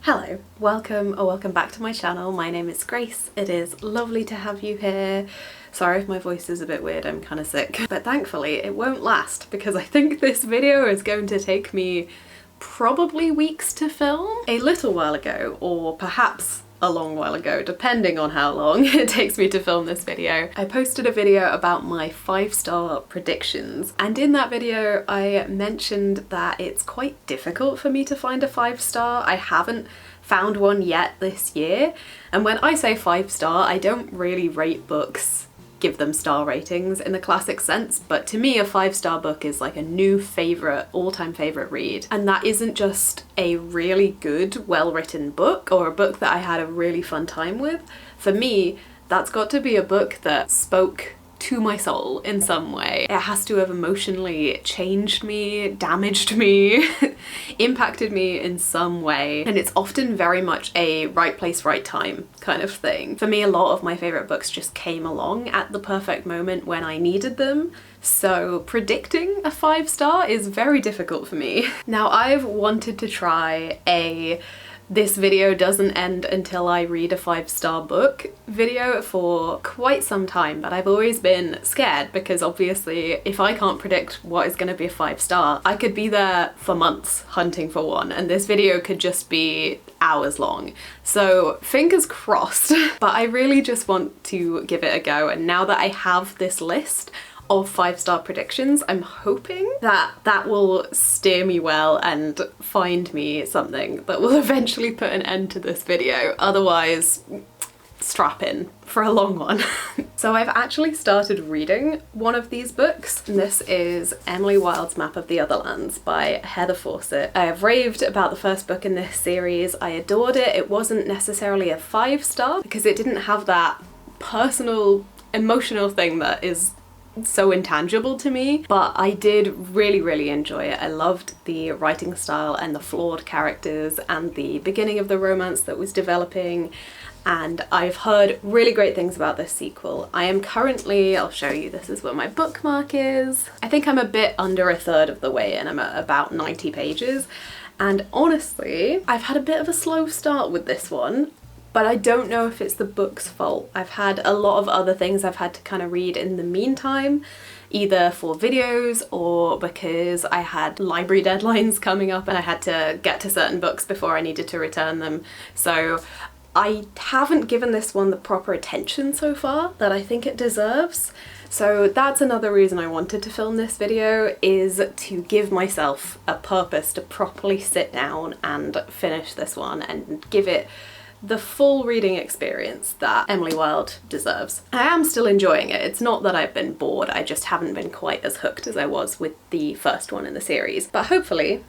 Hello, welcome back to my channel. My name is Grace. It is lovely to have you here. Sorry if my voice is a bit weird, I'm kind of sick. But thankfully it won't last because I think this video is going to take me probably weeks to film. A little while ago, or perhaps a long while ago, depending on how long it takes me to film this video, I posted a video about my 5-star predictions, and in that video I mentioned that it's quite difficult for me to find a 5-star. I haven't found one yet this year, and when I say 5-star, I don't really rate books, give them star ratings in the classic sense, but to me a 5-star book is like a new favourite, all-time favourite read. And that isn't just a really good, well-written book or a book that I had a really fun time with. For me, that's got to be a book that spoke to my soul in some way. It has to have emotionally changed me, damaged me, impacted me in some way, and it's often very much a right place, right time kind of thing. For me, a lot of my favourite books just came along at the perfect moment when I needed them, so predicting a 5-star is very difficult for me. Now, I've wanted to try a "this video doesn't end until I read a 5-star book" video for quite some time, but I've always been scared because obviously if I can't predict what is going to be a 5-star, I could be there for months hunting for one, and this video could just be hours long. So fingers crossed. But I really just want to give it a go, and now that I have this list of 5-star predictions, I'm hoping that that will steer me well and find me something that will eventually put an end to this video. Otherwise, strap in for a long one. So I've actually started reading one of these books, and this is Emily Wilde's Map of the Otherlands by Heather Fawcett. I have raved about the first book in this series. I adored it. It wasn't necessarily a 5-star because it didn't have that personal, emotional thing that is so intangible to me, but I did really enjoy it. I loved the writing style and the flawed characters and the beginning of the romance that was developing, and I've heard really great things about this sequel. I am currently, I'll show you, this is where my bookmark is. I think I'm a bit under a third of the way in. I'm at about 90 pages, and honestly, I've had a bit of a slow start with this one. But I don't know if it's the book's fault. I've had a lot of other things I've had to kind of read in the meantime, either for videos or because I had library deadlines coming up and I had to get to certain books before I needed to return them. So I haven't given this one the proper attention so far that I think it deserves. So that's another reason I wanted to film this video, is to give myself a purpose to properly sit down and finish this one and give it the full reading experience that Emily Wilde deserves. I am still enjoying it. It's not that I've been bored, I just haven't been quite as hooked as I was with the first one in the series. But hopefully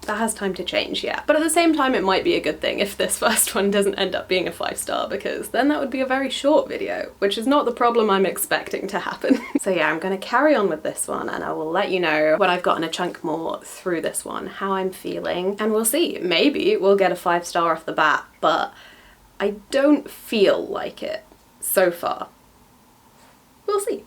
that has time to change, yeah. But at the same time, it might be a good thing if this first one doesn't end up being a 5-star, because then that would be a very short video, which is not the problem I'm expecting to happen. So yeah, I'm gonna carry on with this one and I will let you know when I've gotten a chunk more through this one, how I'm feeling, and we'll see. Maybe we'll get a 5-star off the bat, but I don't feel like it so far. We'll see.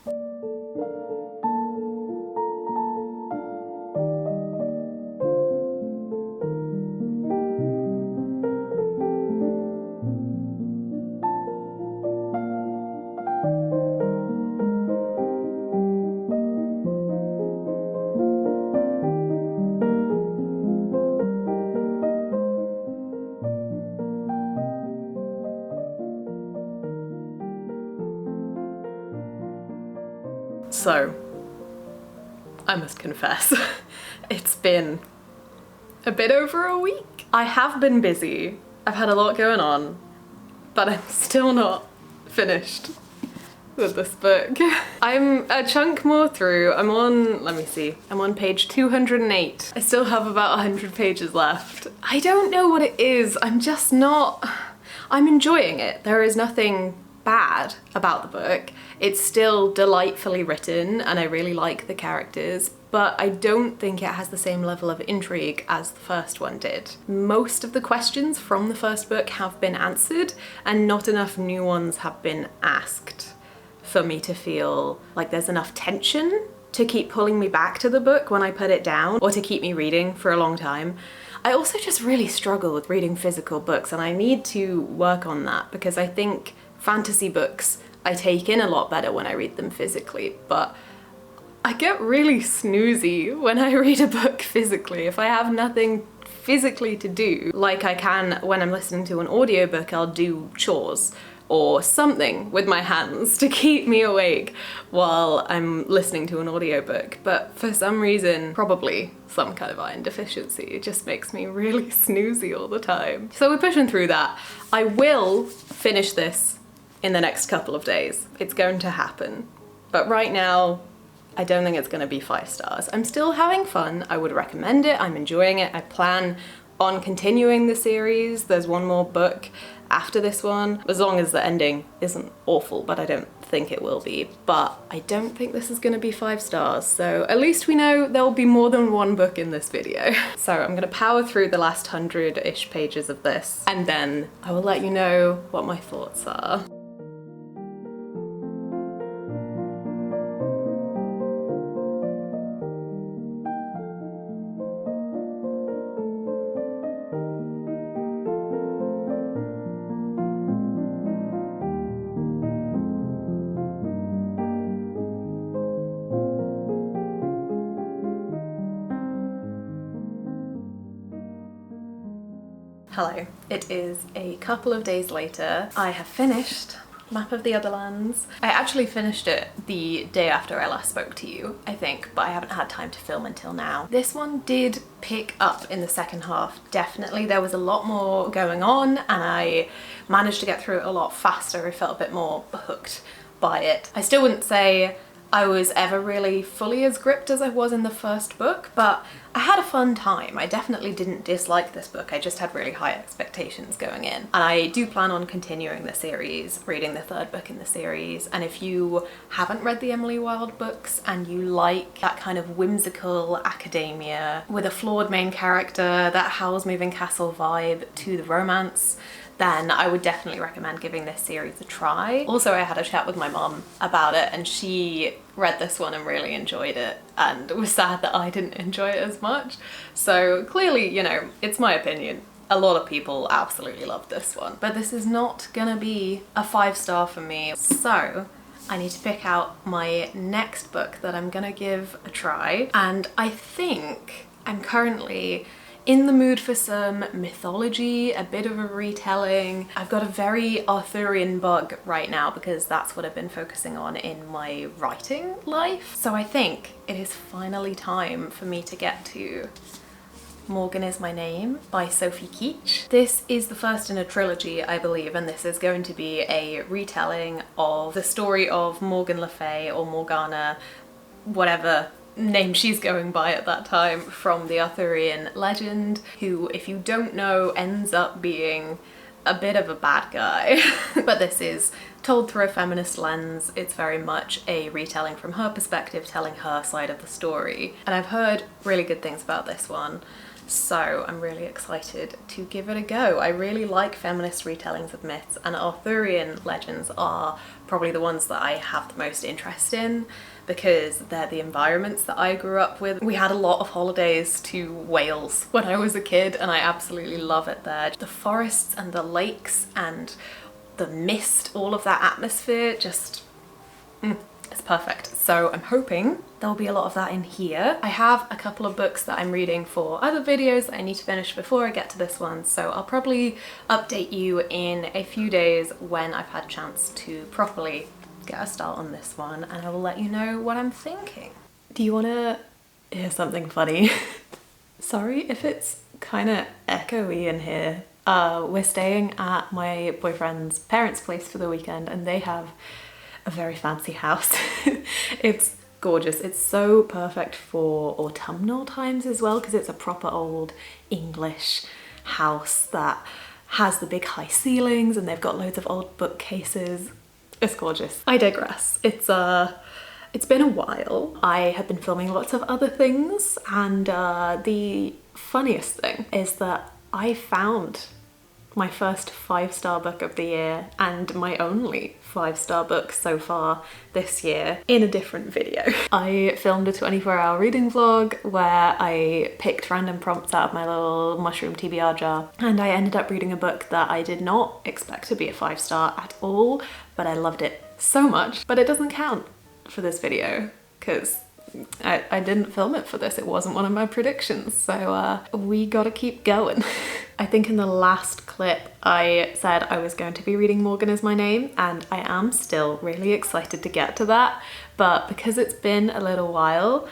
So, I must confess, it's been a bit over a week. I have been busy, I've had a lot going on, but I'm still not finished with this book. I'm a chunk more through. I'm on, let me see, I'm on page 208. I still have about 100 pages left. I don't know what it is, I'm just not, I'm enjoying it. There is nothing bad about the book. It's still delightfully written and I really like the characters, but I don't think it has the same level of intrigue as the first one did. Most of the questions from the first book have been answered and not enough new ones have been asked for me to feel like there's enough tension to keep pulling me back to the book when I put it down, or to keep me reading for a long time. I also just really struggle with reading physical books, and I need to work on that because I think fantasy books I take in a lot better when I read them physically, but I get really snoozy when I read a book physically. If I have nothing physically to do, like I can when I'm listening to an audiobook, I'll do chores or something with my hands to keep me awake while I'm listening to an audiobook. But for some reason, probably some kind of iron deficiency, it just makes me really snoozy all the time. So we're pushing through that. I will finish this in the next couple of days. It's going to happen. But right now, I don't think it's gonna be 5 stars. I'm still having fun. I would recommend it. I'm enjoying it. I plan on continuing the series. There's one more book after this one, as long as the ending isn't awful, but I don't think it will be. But I don't think this is gonna be 5 stars, so at least we know there'll be more than one book in this video. So I'm gonna power through the last 100-ish pages of this, and then I will let you know what my thoughts are. Hello, it is a couple of days later. I have finished Map of the Otherlands. I actually finished it the day after I last spoke to you, I think, but I haven't had time to film until now. This one did pick up in the second half, definitely. There was a lot more going on and I managed to get through it a lot faster. I felt a bit more hooked by it. I still wouldn't say I was ever really fully as gripped as I was in the first book, but I had a fun time. I definitely didn't dislike this book, I just had really high expectations going in. And I do plan on continuing the series, reading the 3rd book in the series, and if you haven't read the Emily Wilde books and you like that kind of whimsical academia with a flawed main character, that Howl's Moving Castle vibe to the romance, then I would definitely recommend giving this series a try. Also, I had a chat with my mum about it and she read this one and really enjoyed it and was sad that I didn't enjoy it as much. So clearly, you know, it's my opinion. A lot of people absolutely loved this one, but this is not gonna be a 5-star for me. So I need to pick out my next book that I'm gonna give a try. And I think I'm currently in the mood for some mythology, a bit of a retelling. I've got a very Arthurian bug right now because that's what I've been focusing on in my writing life. So I think it is finally time for me to get to Morgan Is My Name by Sophie Keach. This is the first in a trilogy, I believe, and this is going to be a retelling of the story of Morgan Le Fay, or Morgana, whatever name she's going by at that time, from the Arthurian legend, who, if you don't know, ends up being a bit of a bad guy. But this is told through a feminist lens. It's very much a retelling from her perspective, telling her side of the story. And I've heard really good things about this one, so I'm really excited to give it a go. I really like feminist retellings of myths, and Arthurian legends are probably the ones that I have the most interest in because they're the environments that I grew up with. We had a lot of holidays to Wales when I was a kid and I absolutely love it there. The forests and the lakes and the mist, all of that atmosphere, just it's perfect. So I'm hoping there'll be a lot of that in here. I have a couple of books that I'm reading for other videos that I need to finish before I get to this one, so I'll probably update you in a few days when I've had a chance to properly get a start on this one, and I will let you know what I'm thinking. Do you want to hear something funny? Sorry if it's kind of echoey in here. We're staying at my boyfriend's parents' place for the weekend and they have a very fancy house. It's gorgeous. It's so perfect for autumnal times as well because it's a proper old English house that has the big high ceilings and they've got loads of old bookcases. It's gorgeous. I digress. It's been a while. I have been filming lots of other things, and the funniest thing is that I found my first 5-star book of the year and my only 5-star book so far this year in a different video. I filmed a 24-hour reading vlog where I picked random prompts out of my little mushroom TBR jar, and I ended up reading a book that I did not expect to be a 5-star at all, but I loved it so much. But it doesn't count for this video because I didn't film it for this. It wasn't one of my predictions, so we gotta keep going. I think in the last clip I said I was going to be reading Morgan Is My Name, and I am still really excited to get to that, but because it's been a little while,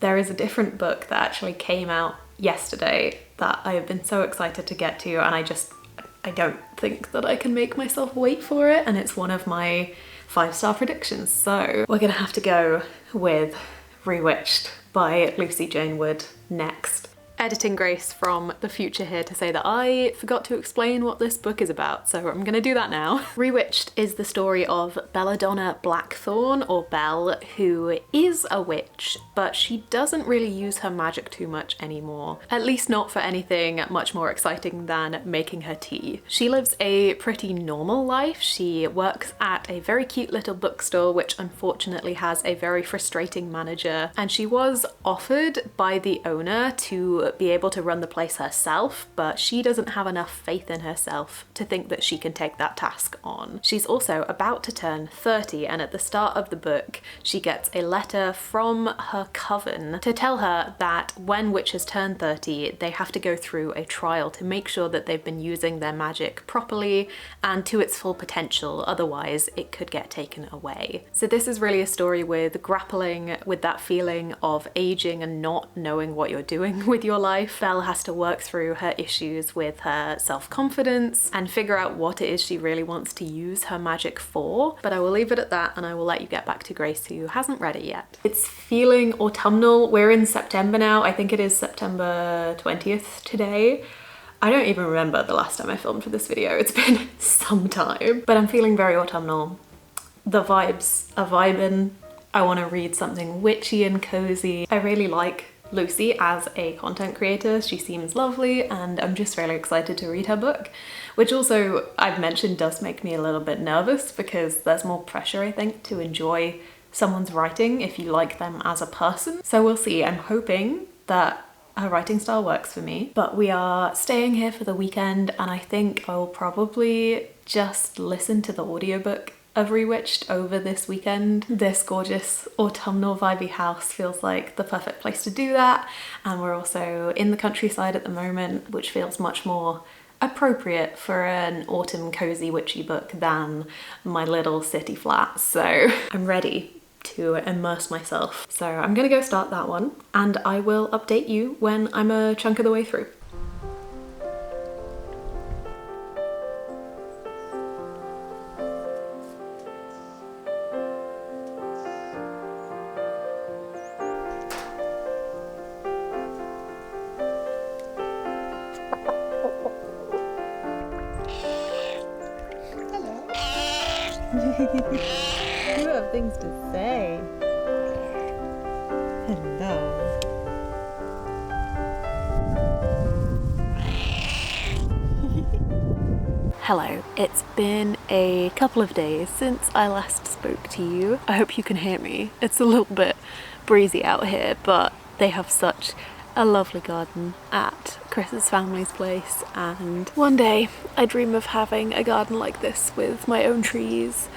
there is a different book that actually came out yesterday that I have been so excited to get to, and I don't think that I can make myself wait for it, and it's one of my 5-star predictions. So we're gonna have to go with Rewitched by Lucy Jane Wood next. Editing Grace from the future here to say that I forgot to explain what this book is about, so I'm gonna do that now. Rewitched is the story of Belladonna Blackthorn, or Belle, who is a witch, but she doesn't really use her magic too much anymore. At least not for anything much more exciting than making her tea. She lives a pretty normal life. She works at a very cute little bookstore, which unfortunately has a very frustrating manager, and she was offered by the owner to be able to run the place herself, but she doesn't have enough faith in herself to think that she can take that task on. She's also about to turn 30, and at the start of the book she gets a letter from her coven to tell her that when witches turn 30 they have to go through a trial to make sure that they've been using their magic properly and to its full potential, otherwise it could get taken away. So this is really a story with grappling with that feeling of aging and not knowing what you're doing with your life. Belle has to work through her issues with her self-confidence and figure out what it is she really wants to use her magic for. But I will leave it at that, and I will let you get back to Grace, who hasn't read it yet. It's feeling autumnal. We're in September now. I think it is September 20th today. I don't even remember the last time I filmed for this video. It's been some time. But I'm feeling very autumnal. The vibes are vibing. I want to read something witchy and cozy. I really like Lucy as a content creator. She seems lovely, and I'm just really excited to read her book, which also I've mentioned does make me a little bit nervous because there's more pressure, I think, to enjoy someone's writing if you like them as a person. So we'll see. I'm hoping that her writing style works for me, but we are staying here for the weekend, and I think I'll probably just listen to the audiobook of Rewitched over this weekend. This gorgeous autumnal vibey house feels like the perfect place to do that, and we're also in the countryside at the moment, which feels much more appropriate for an autumn cozy witchy book than my little city flat. So I'm ready to immerse myself. So I'm gonna go start that one, and I will update you when I'm a chunk of the way through. You have things to say. Hello. Hello. It's been a couple of days since I last spoke to you. I hope you can hear me. It's a little bit breezy out here, but they have such a lovely garden at Chris's family's place, and one day I dream of having a garden like this with my own trees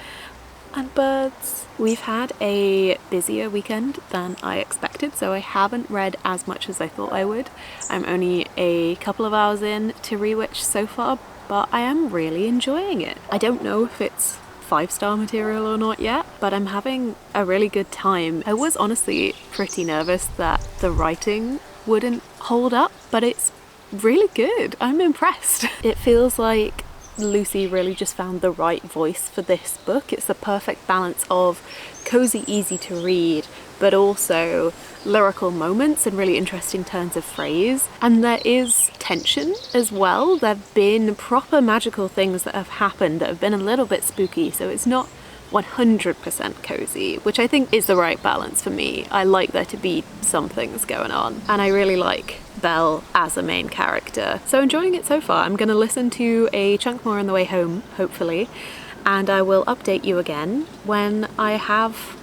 and birds. We've had a busier weekend than I expected, so I haven't read as much as I thought I would. I'm only a couple of hours in to Rewitch so far, but I am really enjoying it. I don't know if it's 5-star material or not yet, but I'm having a really good time. I was honestly pretty nervous that the writing wouldn't hold up, but it's really good. I'm impressed. It feels like Lucy really just found the right voice for this book. It's the perfect balance of cozy, easy to read, but also lyrical moments and really interesting turns of phrase. And there is tension as well. There have been proper magical things that have happened that have been a little bit spooky, so it's not 100% cozy, which I think is the right balance for me. I like there to be some things going on, and I really like Belle as a main character. So enjoying it so far. I'm gonna listen to a chunk more on the way home, hopefully, and I will update you again when I have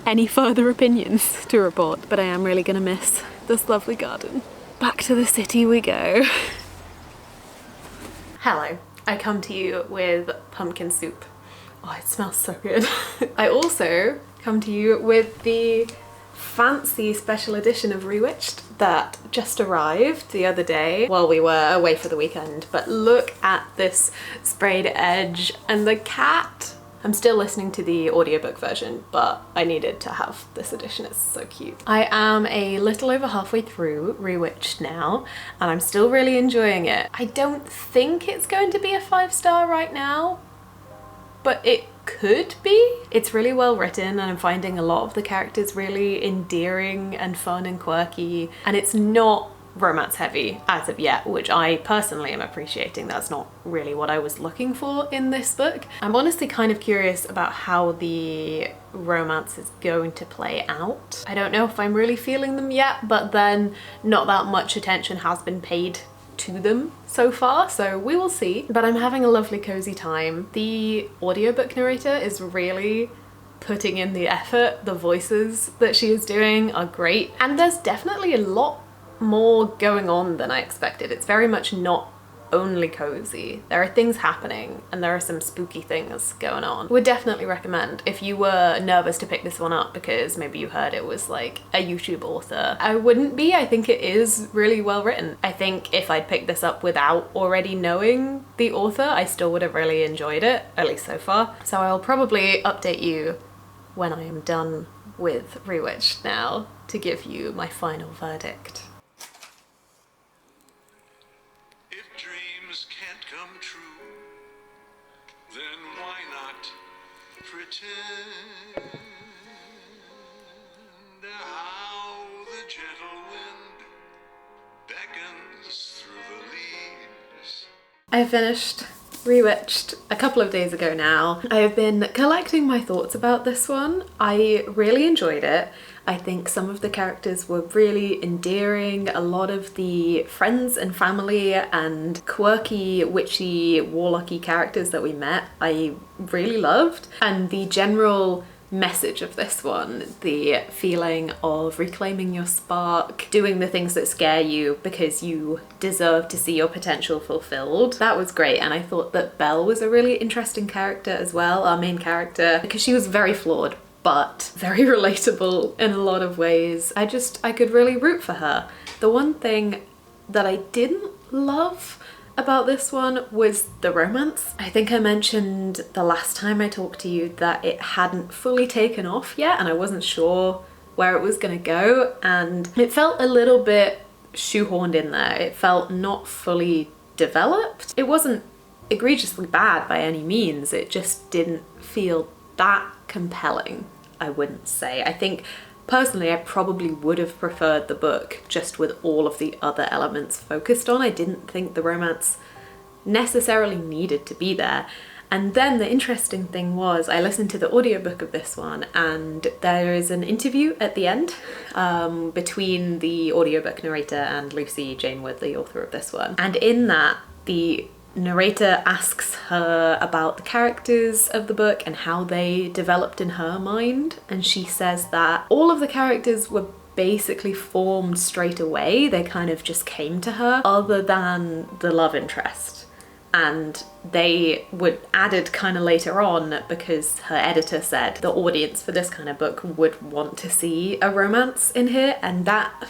any further opinions to report. But I am really gonna miss this lovely garden. Back to the city we go. Hello, I come to you with pumpkin soup. Oh, it smells so good. I also come to you with the fancy special edition of Rewitched that just arrived the other day while we were away for the weekend. But look at this sprayed edge and the cat. I'm still listening to the audiobook version, but I needed to have this edition. It's so cute. I am a little over halfway through Rewitched now, and I'm still really enjoying it. I don't think it's going to be a 5-star right now, but it could be. It's really well written, and I'm finding a lot of the characters really endearing and fun and quirky, and it's not romance heavy as of yet, which I personally am appreciating. That's not really what I was looking for in this book. I'm honestly kind of curious about how the romance is going to play out. I don't know if I'm really feeling them yet, but then not that much attention has been paid to them so far, so we will see. But I'm having a lovely cozy time. The audiobook narrator is really putting in the effort. The voices that she is doing are great, and there's definitely a lot more going on than I expected. It's very much not only cozy. There are things happening, and there are some spooky things going on. Would definitely recommend if you were nervous to pick this one up because maybe you heard it was like a YouTube author. I wouldn't be. I think it is really well written. I think if I'd picked this up without already knowing the author, I still would have really enjoyed it, at least so far. So I'll probably update you when I am done with Rewitched now to give you my final verdict. Then why not pretend how the gentle wind beckons through the leaves? I finished Rewitched a couple of days ago now. I have been collecting my thoughts about this one. I really enjoyed it. I think some of the characters were really endearing. A lot of the friends and family and quirky, witchy, warlocky characters that we met, I really loved. And the general message of this one, the feeling of reclaiming your spark, doing the things that scare you because you deserve to see your potential fulfilled, that was great. And I thought that Belle was a really interesting character as well, our main character, because she was very flawed but very relatable in a lot of ways. I could really root for her. The one thing that I didn't love about this one was the romance. I think I mentioned the last time I talked to you that it hadn't fully taken off yet, and I wasn't sure where it was gonna go, and it felt a little bit shoehorned in there. It felt not fully developed. It wasn't egregiously bad by any means, it just didn't feel that compelling, I wouldn't say. I think personally I probably would have preferred the book just with all of the other elements focused on. I didn't think the romance necessarily needed to be there. And then the interesting thing was I listened to the audiobook of this one, and there is an interview at the end between the audiobook narrator and Lucy Jane Wood, the author of this one. And in that, the narrator asks her about the characters of the book and how they developed in her mind, and she says that all of the characters were basically formed straight away. They kind of just came to her, other than the love interest, and they were added kind of later on because her editor said the audience for this kind of book would want to see a romance in here, and that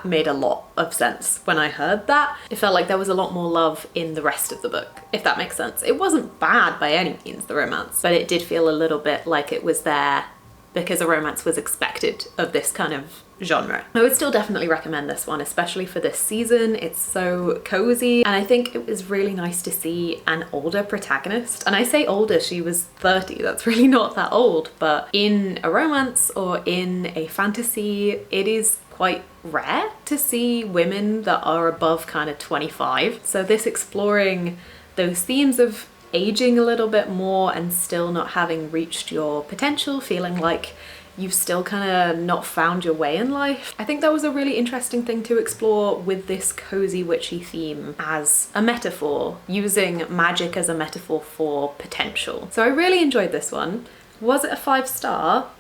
made a lot of sense when I heard that. It felt like there was a lot more love in the rest of the book, if that makes sense. It wasn't bad by any means, the romance, but it did feel a little bit like it was there because a romance was expected of this kind of genre. I would still definitely recommend this one, especially for this season. It's so cozy, and I think it was really nice to see an older protagonist. And I say older, she was 30, that's really not that old, but in a romance or in a fantasy, it is quite rare to see women that are above kind of 25. So this exploring those themes of aging a little bit more and still not having reached your potential, feeling like you've still kind of not found your way in life. I think that was a really interesting thing to explore with this cozy witchy theme as a metaphor, using magic as a metaphor for potential. So I really enjoyed this one. Was it a 5-star?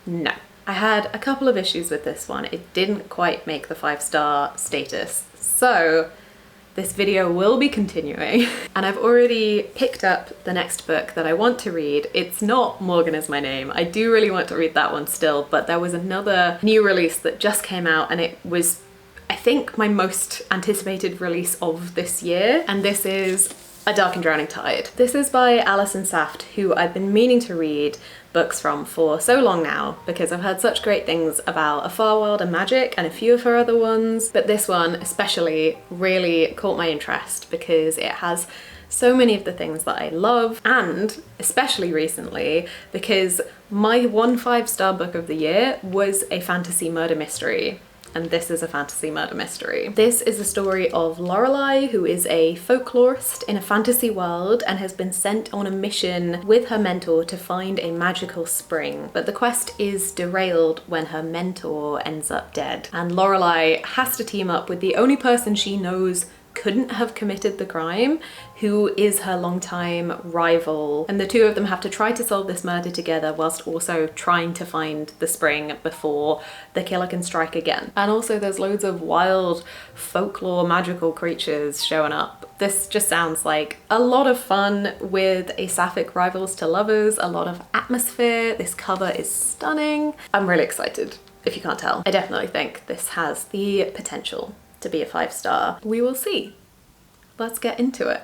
No. I had a couple of issues with this one. It didn't quite make the 5-star status. So this video will be continuing, and I've already picked up the next book that I want to read. It's not Morgan Is My Name. I do really want to read that one still, but there was another new release that just came out, and it was, I think, my most anticipated release of this year, and this is A Dark and Drowning Tide. This is by Alison Saft, who I've been meaning to read books from for so long now because I've heard such great things about A Far World and Magic and a few of her other ones, but this one especially really caught my interest because it has so many of the things that I love, and especially recently because my 5-star book of the year was a fantasy murder mystery. And this is a fantasy murder mystery. This is the story of Lorelei, who is a folklorist in a fantasy world and has been sent on a mission with her mentor to find a magical spring. But the quest is derailed when her mentor ends up dead. And Lorelei has to team up with the only person she knows couldn't have committed the crime, who is her longtime rival, and the two of them have to try to solve this murder together whilst also trying to find the spring before the killer can strike again. And also there's loads of wild folklore magical creatures showing up. This just sounds like a lot of fun with a sapphic rivals to lovers, a lot of atmosphere. This cover is stunning. I'm really excited, if you can't tell. I definitely think this has the potential to be a 5-star. We will see. Let's get into it.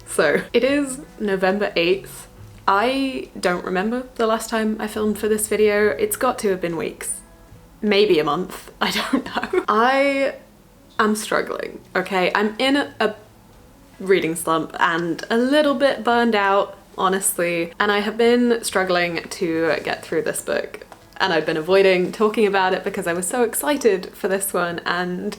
So it is November 8th. I don't remember the last time I filmed for this video. It's got to have been weeks, maybe a month, I don't know. I am struggling, okay? I'm in a reading slump and a little bit burned out, honestly, and I have been struggling to get through this book, and I've been avoiding talking about it because I was so excited for this one, and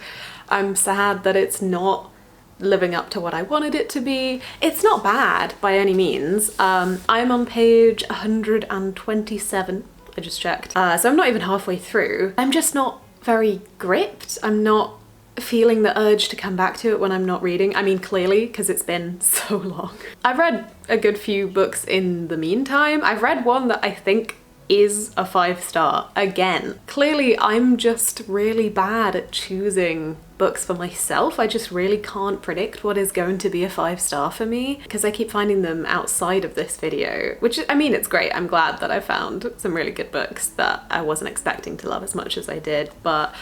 I'm sad that it's not living up to what I wanted it to be. It's not bad by any means. I'm on page 127, I just checked. So I'm not even halfway through. I'm just not very gripped. I'm not feeling the urge to come back to it when I'm not reading. I mean, clearly, because it's been so long. I've read a good few books in the meantime. I've read one that I think is a 5-star again. Clearly, I'm just really bad at choosing books for myself. I just really can't predict what is going to be a 5-star for me because I keep finding them outside of this video, which, I mean, it's great. I'm glad that I found some really good books that I wasn't expecting to love as much as I did, but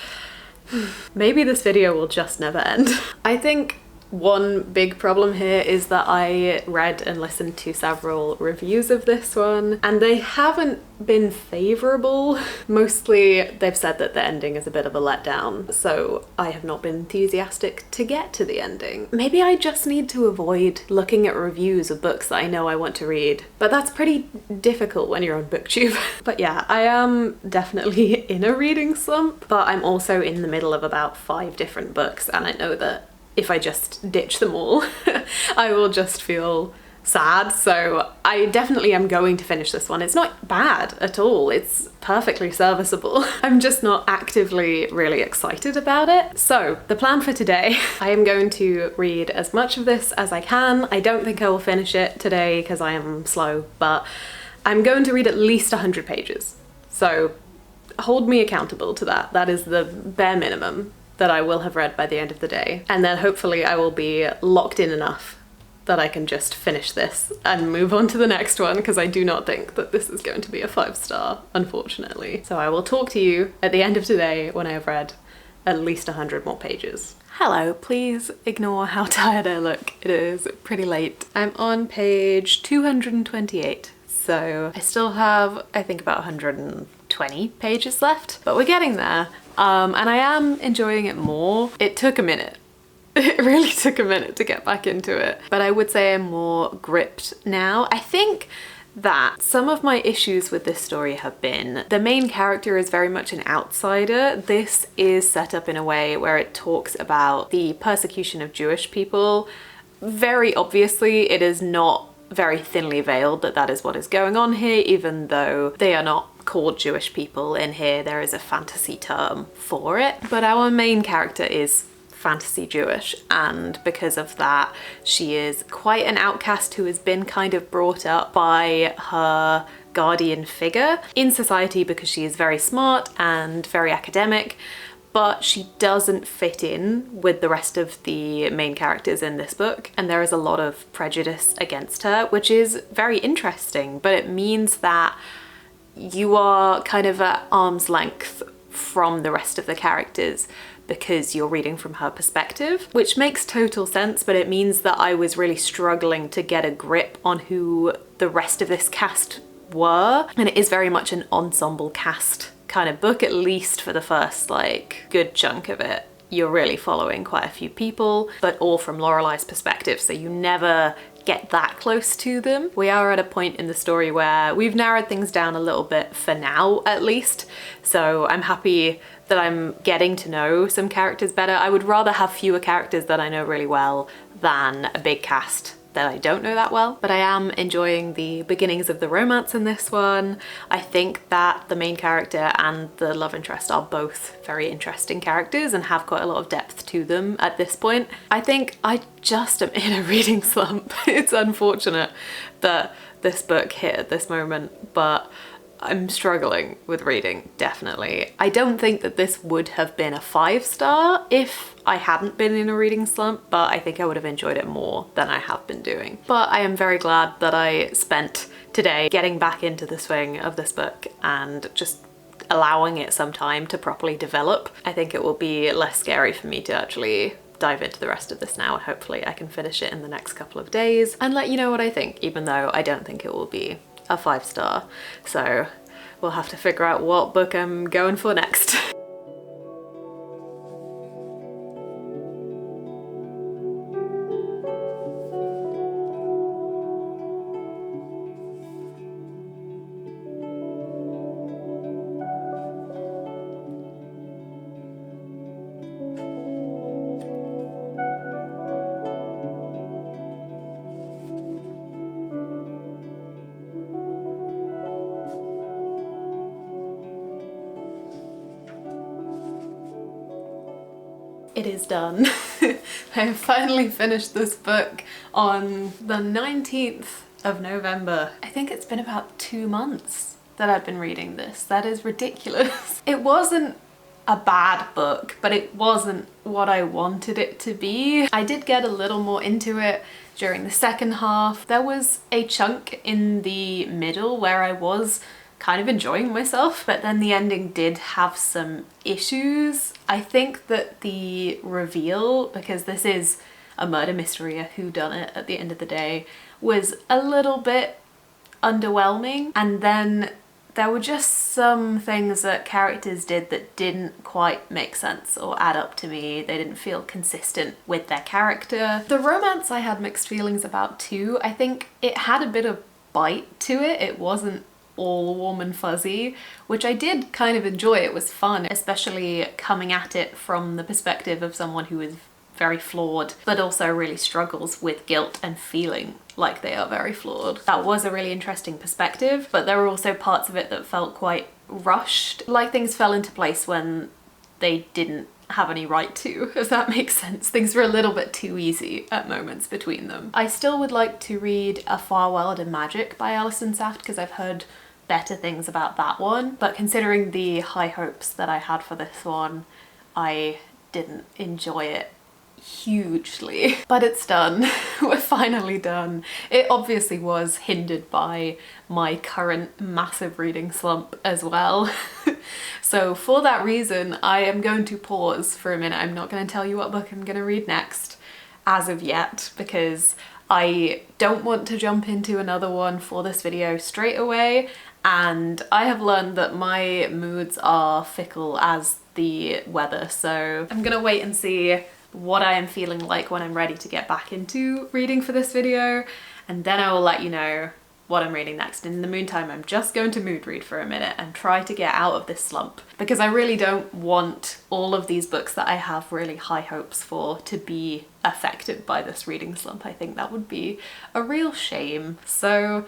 maybe this video will just never end. I think one big problem here is that I read and listened to several reviews of this one and they haven't been favourable. Mostly they've said that the ending is a bit of a letdown, so I have not been enthusiastic to get to the ending. Maybe I just need to avoid looking at reviews of books that I know I want to read, but that's pretty difficult when you're on BookTube. But yeah, I am definitely in a reading slump, but I'm also in the middle of about 5 different books, and I know that if I just ditch them all, I will just feel sad. So I definitely am going to finish this one. It's not bad at all. It's perfectly serviceable. I'm just not actively really excited about it. So the plan for today, I am going to read as much of this as I can. I don't think I will finish it today because I am slow, but I'm going to read at least 100 pages. So hold me accountable to that. That is the bare minimum that I will have read by the end of the day. And then hopefully I will be locked in enough that I can just finish this and move on to the next one, because I do not think that this is going to be a 5-star, unfortunately. So I will talk to you at the end of today when I have read at least 100 more pages. Hello, please ignore how tired I look. It is pretty late. I'm on page 228, so I still have, I think, about 120 pages left, but we're getting there. And I am enjoying it more. It took a minute. It really took a minute to get back into it, but I would say I'm more gripped now. I think that some of my issues with this story have been the main character is very much an outsider. This is set up in a way where it talks about the persecution of Jewish people. Very obviously, it is not very thinly veiled that that is what is going on here, even though they are not called Jewish people in here. There is a fantasy term for it. But our main character is fantasy Jewish, and because of that she is quite an outcast who has been kind of brought up by her guardian figure in society because she is very smart and very academic, but she doesn't fit in with the rest of the main characters in this book, and there is a lot of prejudice against her, which is very interesting, but it means that you are kind of at arm's length from the rest of the characters because you're reading from her perspective, which makes total sense, but it means that I was really struggling to get a grip on who the rest of this cast were. And it is very much an ensemble cast kind of book, at least for the first like good chunk of it. You're really following quite a few people, but all from Lorelei's perspective, so you never get that close to them. We are at a point in the story where we've narrowed things down a little bit for now, at least, so I'm happy that I'm getting to know some characters better. I would rather have fewer characters that I know really well than a big cast that I don't know that well, but I am enjoying the beginnings of the romance in this one. I think that the main character and the love interest are both very interesting characters and have quite a lot of depth to them at this point. I think I just am in a reading slump. It's unfortunate that this book hit at this moment, but I'm struggling with reading, definitely. I don't think that this would have been a 5-star if I hadn't been in a reading slump, but I think I would have enjoyed it more than I have been doing. But I am very glad that I spent today getting back into the swing of this book and just allowing it some time to properly develop. I think it will be less scary for me to actually dive into the rest of this now, and hopefully I can finish it in the next couple of days and let you know what I think, even though I don't think it will be a 5-star. So we'll have to figure out what book I'm going for next. It is done. I have finally finished this book on the 19th of November. I think it's been about 2 months that I've been reading this. That is ridiculous. It wasn't a bad book, but it wasn't what I wanted it to be. I did get a little more into it during the second half. There was a chunk in the middle where I was kind of enjoying myself, but then the ending did have some issues. I think that the reveal, because this is a murder mystery, a whodunit at the end of the day, was a little bit underwhelming. And then there were just some things that characters did that didn't quite make sense or add up to me. They didn't feel consistent with their character. The romance I had mixed feelings about too. I think it had a bit of bite to it. It wasn't all warm and fuzzy, which I did kind of enjoy. It was fun, especially coming at it from the perspective of someone who is very flawed, but also really struggles with guilt and feeling like they are very flawed. That was a really interesting perspective, but there were also parts of it that felt quite rushed, like things fell into place when they didn't have any right to, if that makes sense. Things were a little bit too easy at moments between them. I still would like to read A Farewell to Magic by Alison Saft because I've heard better things about that one, but considering the high hopes that I had for this one, I didn't enjoy it hugely. But it's done. We're finally done. It obviously was hindered by my current massive reading slump as well. So for that reason, I am going to pause for a minute. I'm not going to tell you what book I'm going to read next as of yet, because I don't want to jump into another one for this video straight away, and I have learned that my moods are fickle as the weather, so I'm gonna wait and see what I am feeling like when I'm ready to get back into reading for this video, and then I will let you know what I'm reading next. In the meantime, I'm just going to mood read for a minute and try to get out of this slump, because I really don't want all of these books that I have really high hopes for to be affected by this reading slump. I think that would be a real shame. So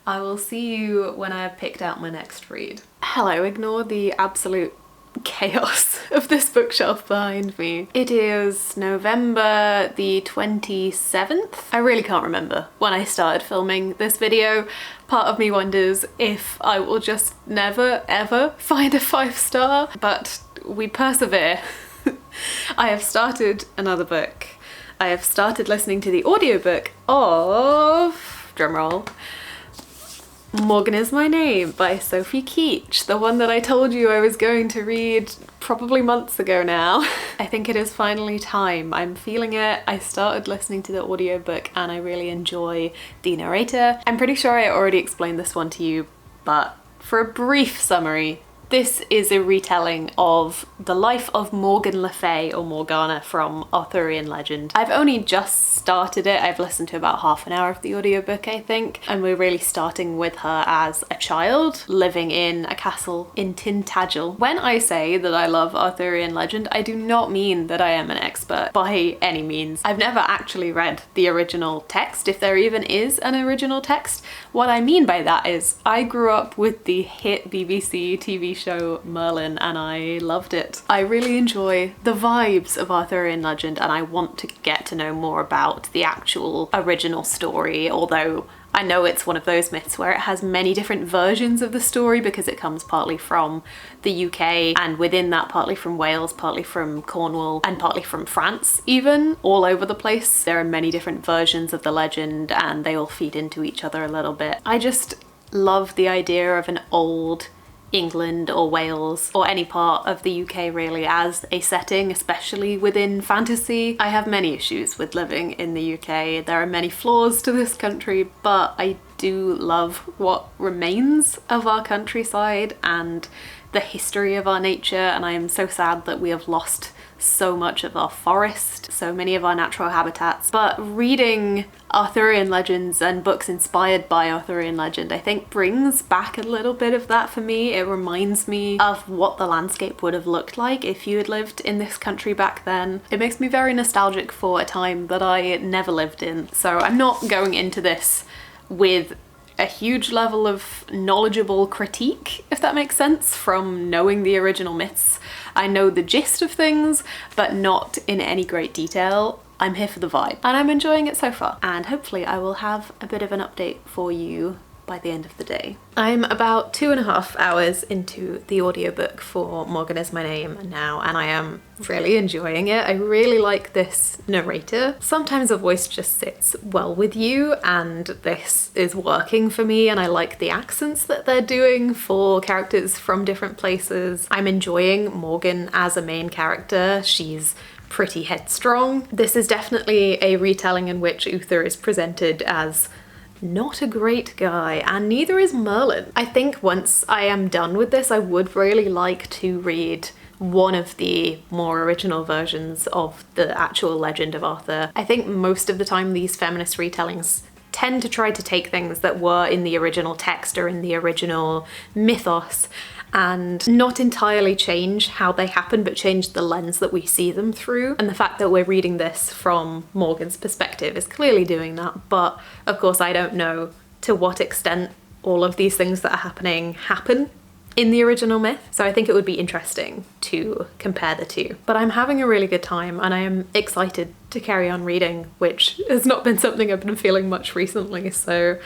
I will see you when I have picked out my next read. Hello, ignore the absolute chaos of this bookshelf behind me. It is November the 27th. I really can't remember when I started filming this video. Part of me wonders if I will just never ever find a 5-star, but we persevere. I have started another book. I have started listening to the audiobook of, drumroll, Morgan Is My Name by Sophie Keach, the one that I told you I was going to read probably months ago now. I think it is finally time. I'm feeling it. I started listening to the audiobook and I really enjoy the narrator. I'm pretty sure I already explained this one to you, but for a brief summary, this is a retelling of the life of Morgan Le Fay, or Morgana, from Arthurian legend. I've only just started it. I've listened to about half an hour of the audiobook, I think, and we're really starting with her as a child living in a castle in Tintagel. When I say that I love Arthurian legend, I do not mean that I am an expert by any means. I've never actually read the original text, if there even is an original text. What I mean by that is I grew up with the hit BBC TV show Merlin and I loved it. I really enjoy the vibes of Arthurian legend and I want to get to know more about the actual original story, although I know it's one of those myths where it has many different versions of the story because it comes partly from the UK, and within that partly from Wales, partly from Cornwall, and partly from France even, all over the place. There are many different versions of the legend and they all feed into each other a little bit. I just love the idea of an old England or Wales or any part of the UK really as a setting, especially within fantasy. I have many issues with living in the UK. There are many flaws to this country, but I do love what remains of our countryside and the history of our nature, and I am so sad that we have lost so much of our forest, so many of our natural habitats. But reading Arthurian legends and books inspired by Arthurian legend, I think brings back a little bit of that for me. It reminds me of what the landscape would have looked like if you had lived in this country back then. It makes me very nostalgic for a time that I never lived in. So I'm not going into this with a huge level of knowledgeable critique, if that makes sense, from knowing the original myths. I know the gist of things, but not in any great detail. I'm here for the vibe and I'm enjoying it so far, and hopefully I will have a bit of an update for you by the end of the day. I'm about 2.5 hours into the audiobook for Morgan Is My Name now, and I am really enjoying it. I really like this narrator. Sometimes a voice just sits well with you, and this is working for me, and I like the accents that they're doing for characters from different places. I'm enjoying Morgan as a main character. She's pretty headstrong. This is definitely a retelling in which Uther is presented as not a great guy, and neither is Merlin. I think once I am done with this, I would really like to read one of the more original versions of the actual legend of Arthur. I think most of the time these feminist retellings tend to try to take things that were in the original text or in the original mythos and not entirely change how they happen, but change the lens that we see them through. And the fact that we're reading this from Morgan's perspective is clearly doing that, but of course I don't know to what extent all of these things that are happening happen in the original myth. So I think it would be interesting to compare the two. But I'm having a really good time and I am excited to carry on reading, which has not been something I've been feeling much recently, so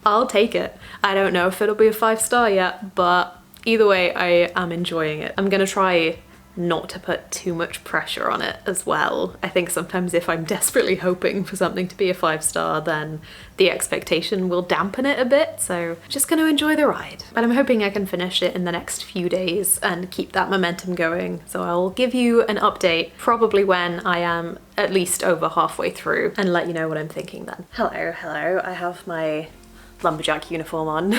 I'll take it. I don't know if it'll be a 5-star yet, but either way, I am enjoying it. I'm gonna try not to put too much pressure on it as well. I think sometimes if I'm desperately hoping for something to be a 5-star, then the expectation will dampen it a bit, so just gonna enjoy the ride. But I'm hoping I can finish it in the next few days and keep that momentum going, so I'll give you an update probably when I am at least over halfway through and let you know what I'm thinking then. Hello, I have my lumberjack uniform on.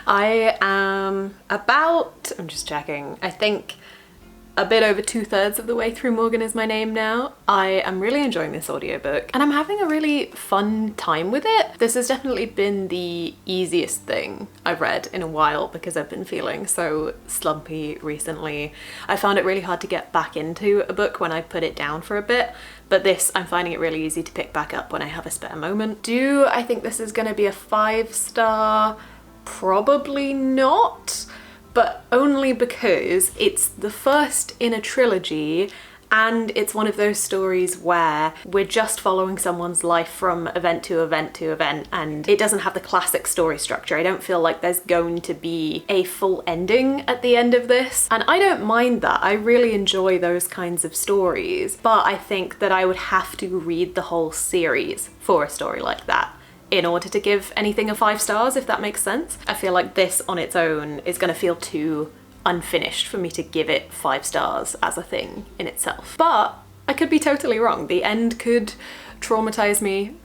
I am about, I'm just checking, I think a bit over 2/3 of the way through Morgan Is My Name now. I am really enjoying this audiobook and I'm having a really fun time with it. This has definitely been the easiest thing I've read in a while because I've been feeling so slumpy recently. I found it really hard to get back into a book when I put it down for a bit, but this, I'm finding it really easy to pick back up when I have a spare moment. Do I think this is gonna be a 5-star? Probably not, but only because it's the first in a trilogy and it's one of those stories where we're just following someone's life from event to event to event, and it doesn't have the classic story structure. I don't feel like there's going to be a full ending at the end of this, and I don't mind that. I really enjoy those kinds of stories, but I think that I would have to read the whole series for a story like that in order to give anything a 5 stars, if that makes sense. I feel like this on its own is gonna feel too unfinished for me to give it 5 stars as a thing in itself. But I could be totally wrong. The end could traumatize me.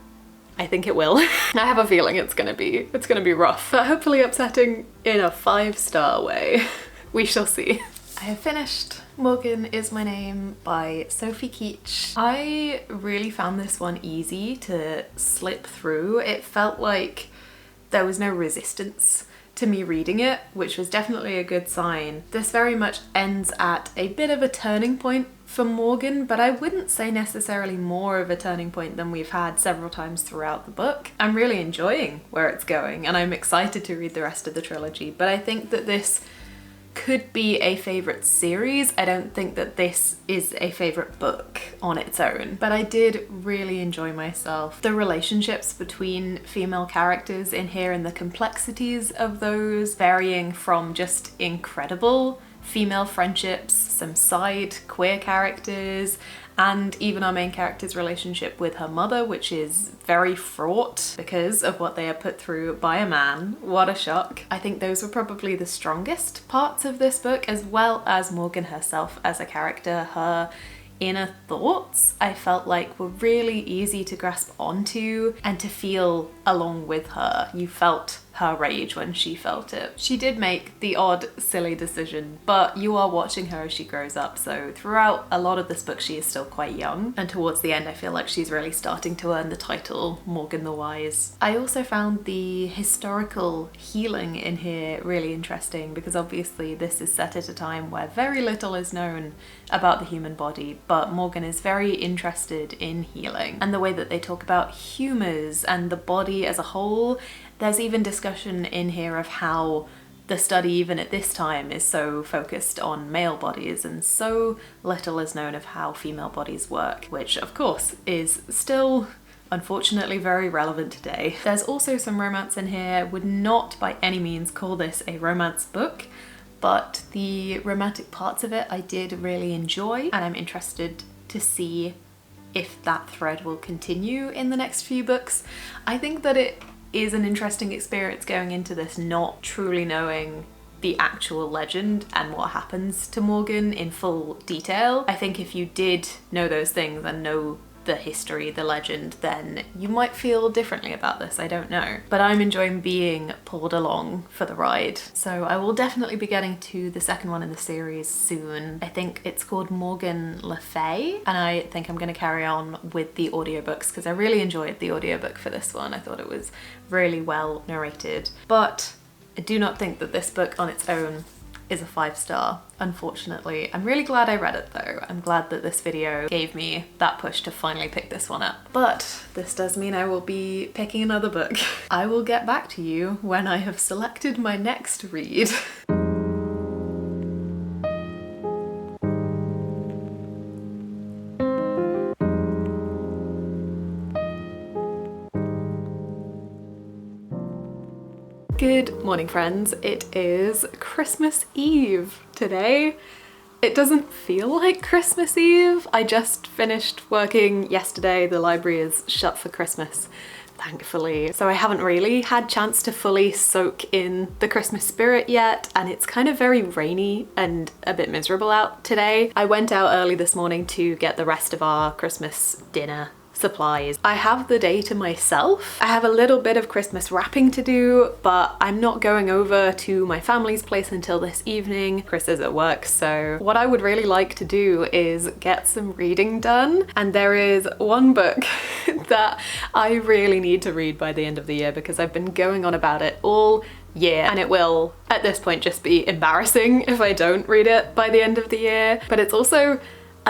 I think it will. I have a feeling it's gonna be rough, but hopefully upsetting in a 5-star way. We shall see. I have finished Morgan Is My Name by Sophie Keach. I really found this one easy to slip through. It felt like there was no resistance to me reading it, which was definitely a good sign. This very much ends at a bit of a turning point for Morgan, but I wouldn't say necessarily more of a turning point than we've had several times throughout the book. I'm really enjoying where it's going and I'm excited to read the rest of the trilogy, but I think that this could be a favourite series. I don't think that this is a favourite book on its own, but I did really enjoy myself. The relationships between female characters in here and the complexities of those, varying from just incredible female friendships, some side queer characters, and even our main character's relationship with her mother, which is very fraught because of what they are put through by a man. What a shock. I think those were probably the strongest parts of this book, as well as Morgan herself as a character. Her inner thoughts, I felt like, were really easy to grasp onto and to feel along with her. You felt her rage when she felt it. She did make the odd silly decision, but you are watching her as she grows up, so throughout a lot of this book she is still quite young, and towards the end I feel like she's really starting to earn the title Morgan the Wise. I also found the historical healing in here really interesting because obviously this is set at a time where very little is known about the human body, but Morgan is very interested in healing and the way that they talk about humours and the body as a whole. There's even discussion in here of how the study, even at this time, is so focused on male bodies and so little is known of how female bodies work, which of course is still unfortunately very relevant today. There's also some romance in here. Would not by any means call this a romance book, but the romantic parts of it I did really enjoy, and I'm interested to see if that thread will continue in the next few books. I think that it is an interesting experience going into this not truly knowing the actual legend and what happens to Morgan in full detail. I think if you did know those things and know the history, the legend, then you might feel differently about this, I don't know. But I'm enjoying being pulled along for the ride. So I will definitely be getting to the second one in the series soon. I think it's called Morgan Le Fay, and I think I'm gonna carry on with the audiobooks because I really enjoyed the audiobook for this one. I thought it was really well narrated. But I do not think that this book on its own is a 5-star, unfortunately. I'm really glad I read it though. I'm glad that this video gave me that push to finally pick this one up. But this does mean I will be picking another book. I will get back to you when I have selected my next read. Good morning, friends. It is Christmas Eve today. It doesn't feel like Christmas Eve. I just finished working yesterday. The library is shut for Christmas, thankfully. So I haven't really had chance to fully soak in the Christmas spirit yet, and it's kind of very rainy and a bit miserable out today. I went out early this morning to get the rest of our Christmas dinner supplies. I have the day to myself. I have a little bit of Christmas wrapping to do, but I'm not going over to my family's place until this evening. Chris is at work, so what I would really like to do is get some reading done. And there is one book that I really need to read by the end of the year because I've been going on about it all year, and it will at this point just be embarrassing if I don't read it by the end of the year. But it's also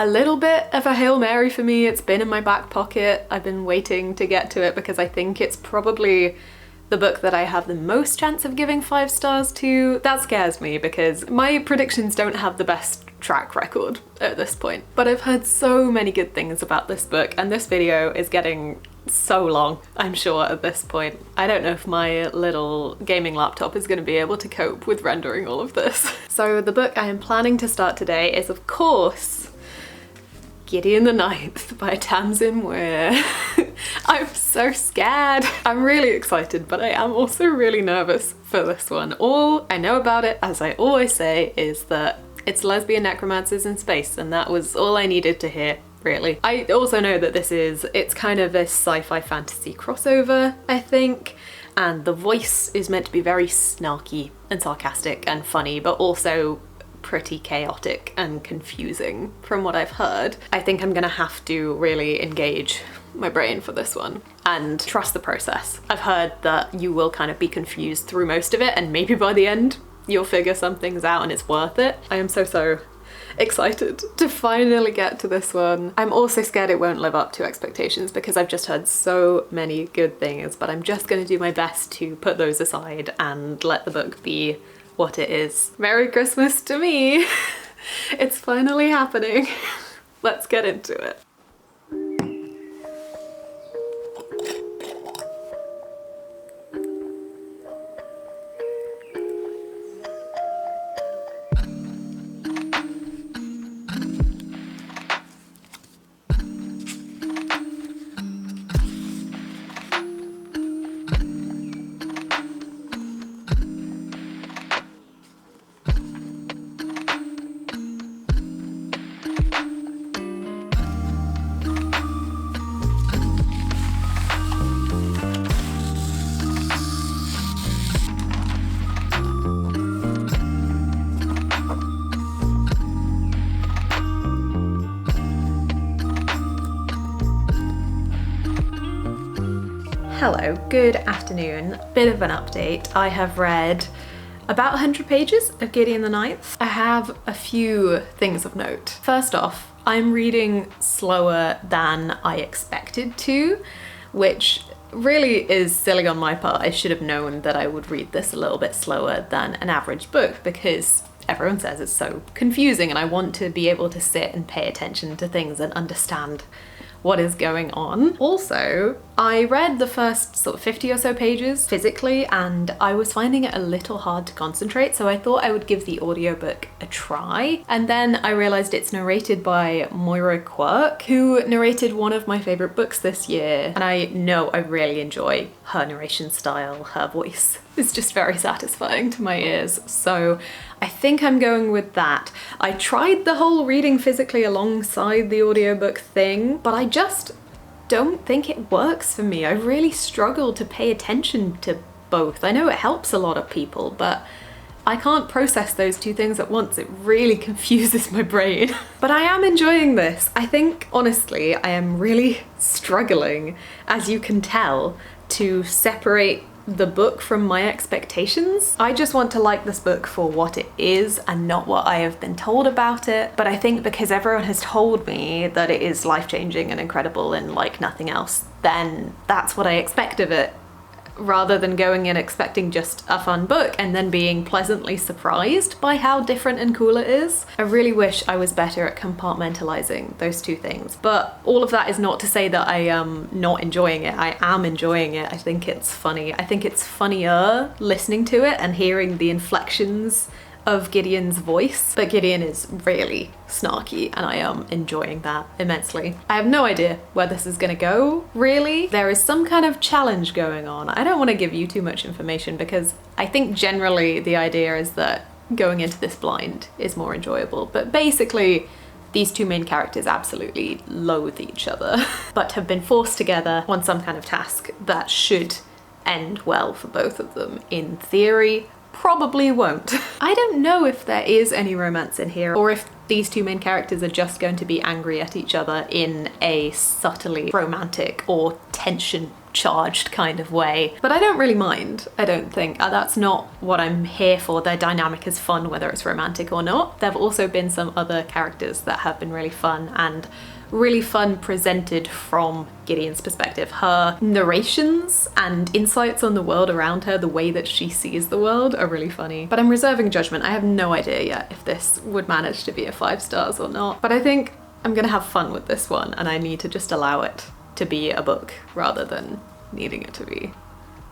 a little bit of a Hail Mary for me. It's been in my back pocket. I've been waiting to get to it because I think it's probably the book that I have the most chance of giving 5 stars to. That scares me because my predictions don't have the best track record at this point. But I've heard so many good things about this book, and this video is getting so long, I'm sure, at this point. I don't know if my little gaming laptop is going to be able to cope with rendering all of this. So the book I am planning to start today is, of course, Gideon the Ninth by Tamsin Ware. I'm so scared. I'm really excited, but I am also really nervous for this one. All I know about it, as I always say, is that it's lesbian necromancers in space, and that was all I needed to hear, really. I also know that it's kind of a sci-fi fantasy crossover, I think, and the voice is meant to be very snarky and sarcastic and funny, but also pretty chaotic and confusing from what I've heard. I think I'm gonna have to really engage my brain for this one and trust the process. I've heard that you will kind of be confused through most of it, and maybe by the end you'll figure some things out and it's worth it. I am so excited to finally get to this one. I'm also scared it won't live up to expectations because I've just heard so many good things, but I'm just gonna do my best to put those aside and let the book be what it is. Merry Christmas to me! It's finally happening. Let's get into it. Hello, good afternoon. Bit of an update. I have read about 100 pages of Gideon the Ninth. I have a few things of note. First off, I'm reading slower than I expected to, which really is silly on my part. I should have known that I would read this a little bit slower than an average book because everyone says it's so confusing, and I want to be able to sit and pay attention to things and understand what is going on. Also, I read the first sort of 50 or so pages physically, and I was finding it a little hard to concentrate, so I thought I would give the audiobook a try. And then I realized it's narrated by Moira Quirk, who narrated one of my favorite books this year, and I know I really enjoy her narration style. Her voice is just very satisfying to my ears, so I think I'm going with that. I tried the whole reading physically alongside the audiobook thing, but I just don't think it works for me. I really struggle to pay attention to both. I know it helps a lot of people, but I can't process those two things at once. It really confuses my brain. But I am enjoying this. I think, honestly, I am really struggling, as you can tell, to separate the book from my expectations. I just want to like this book for what it is and not what I have been told about it. But I think because everyone has told me that it is life-changing and incredible and like nothing else, then that's what I expect of it, rather than going in expecting just a fun book and then being pleasantly surprised by how different and cool it is. I really wish I was better at compartmentalizing those two things. But all of that is not to say that I am not enjoying it. I am enjoying it. I think it's funny. I think it's funnier listening to it and hearing the inflections of Gideon's voice, but Gideon is really snarky and I am enjoying that immensely. I have no idea where this is gonna go, really. There is some kind of challenge going on. I don't want to give you too much information because I think generally the idea is that going into this blind is more enjoyable, but basically these two main characters absolutely loathe each other, but have been forced together on some kind of task that should end well for both of them. In theory, probably won't. I don't know if there is any romance in here or if these two main characters are just going to be angry at each other in a subtly romantic or tension charged kind of way, but I don't really mind. I don't think that's not what I'm here for. Their dynamic is fun whether it's romantic or not. There have also been some other characters that have been really fun and really fun presented from Gideon's perspective. Her narrations and insights on the world around her, the way that she sees the world, are really funny. But I'm reserving judgment. I have no idea yet if this would manage to be a 5 stars or not, but I think I'm gonna have fun with this one and I need to just allow it to be a book rather than needing it to be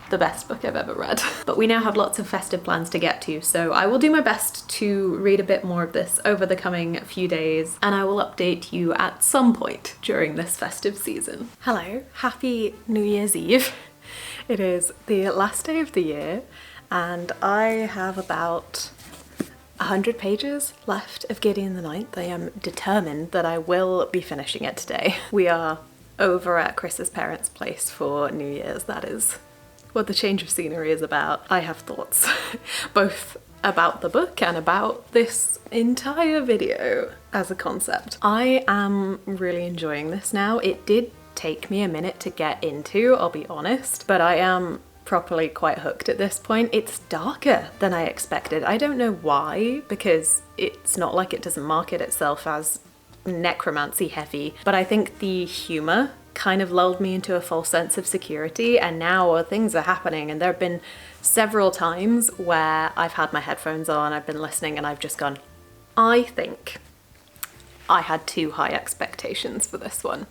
the best book I've ever read. But we now have lots of festive plans to get to, so I will do my best to read a bit more of this over the coming few days and I will update you at some point during this festive season. Hello, happy New Year's Eve. It is the last day of the year and I have about 100 pages left of Gideon the Ninth. I am determined that I will be finishing it today. We are over at Chris's parents' place for New Year's. That is what the change of scenery is about. I have thoughts, both about the book and about this entire video as a concept. I am really enjoying this now. It did take me a minute to get into, I'll be honest, but I am properly quite hooked at this point. It's darker than I expected. I don't know why, because it's not like it doesn't market itself as necromancy heavy, but I think the humor kind of lulled me into a false sense of security, and now things are happening and there have been several times where I've had my headphones on, I've been listening and I've just gone, I think I had too high expectations for this one.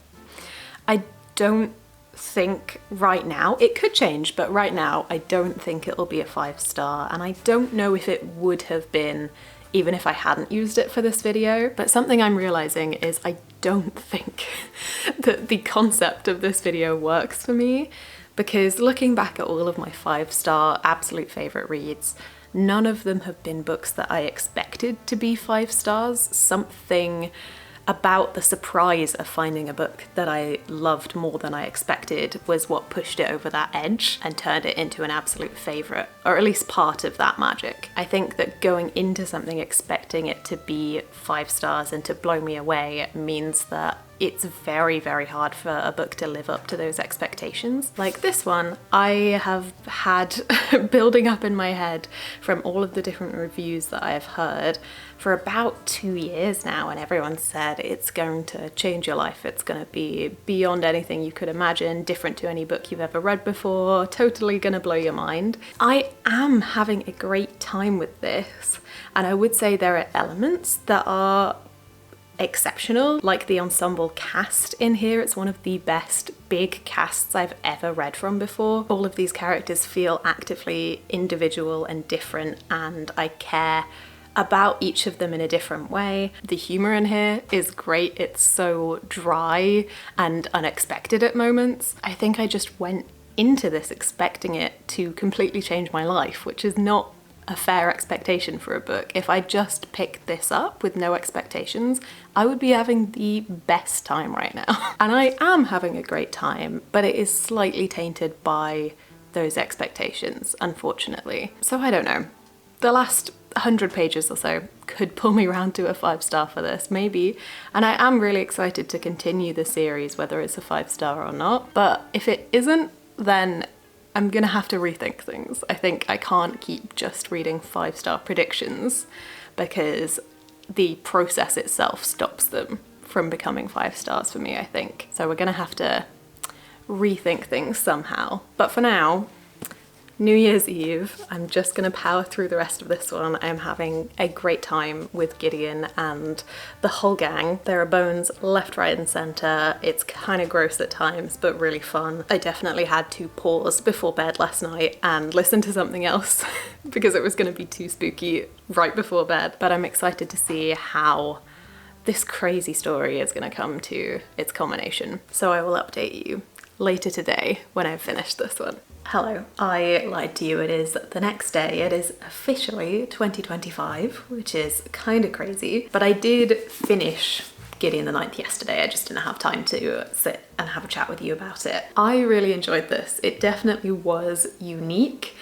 I don't think right now, it could change, but right now I don't think it'll be a 5 star and I don't know if it would have been even if I hadn't used it for this video. But something I'm realizing is I don't think that the concept of this video works for me, because looking back at all of my 5 star absolute favorite reads, none of them have been books that I expected to be 5 stars. Something about the surprise of finding a book that I loved more than I expected was what pushed it over that edge and turned it into an absolute favorite, or at least part of that magic. I think that going into something expecting it to be 5 stars and to blow me away means that it's very, very hard for a book to live up to those expectations. Like this one, I have had building up in my head from all of the different reviews that I have heard for about 2 years now, and everyone said it's going to change your life, it's going to be beyond anything you could imagine, different to any book you've ever read before, totally going to blow your mind. I am having a great time with this, and I would say there are elements that are exceptional, like the ensemble cast in here. It's one of the best big casts I've ever read from before. All of these characters feel actively individual and different, and I care about each of them in a different way. The humor in here is great. It's so dry and unexpected at moments. I think I just went into this expecting it to completely change my life, which is not a fair expectation for a book. If I just picked this up with no expectations, I would be having the best time right now. And I am having a great time, but it is slightly tainted by those expectations, unfortunately. So I don't know. The last 100 pages or so could pull me around to a 5 star for this, maybe. And I am really excited to continue the series, whether it's a 5 star or not. But if it isn't, then I'm gonna have to rethink things. I think I can't keep just reading 5 star predictions because the process itself stops them from becoming 5 stars for me, I think. So we're gonna have to rethink things somehow. But for now, New Year's Eve. I'm just gonna power through the rest of this one. I'm having a great time with Gideon and the whole gang. There are bones left, right and centre. It's kind of gross at times, but really fun. I definitely had to pause before bed last night and listen to something else because it was gonna be too spooky right before bed. But I'm excited to see how this crazy story is going to come to its culmination. So I will update you later today when I've finished this one. Hello, I lied to you. It is the next day. It is officially 2025, which is kind of crazy. But I did finish Gideon the Ninth yesterday. I just didn't have time to sit and have a chat with you about it. I really enjoyed this. It definitely was unique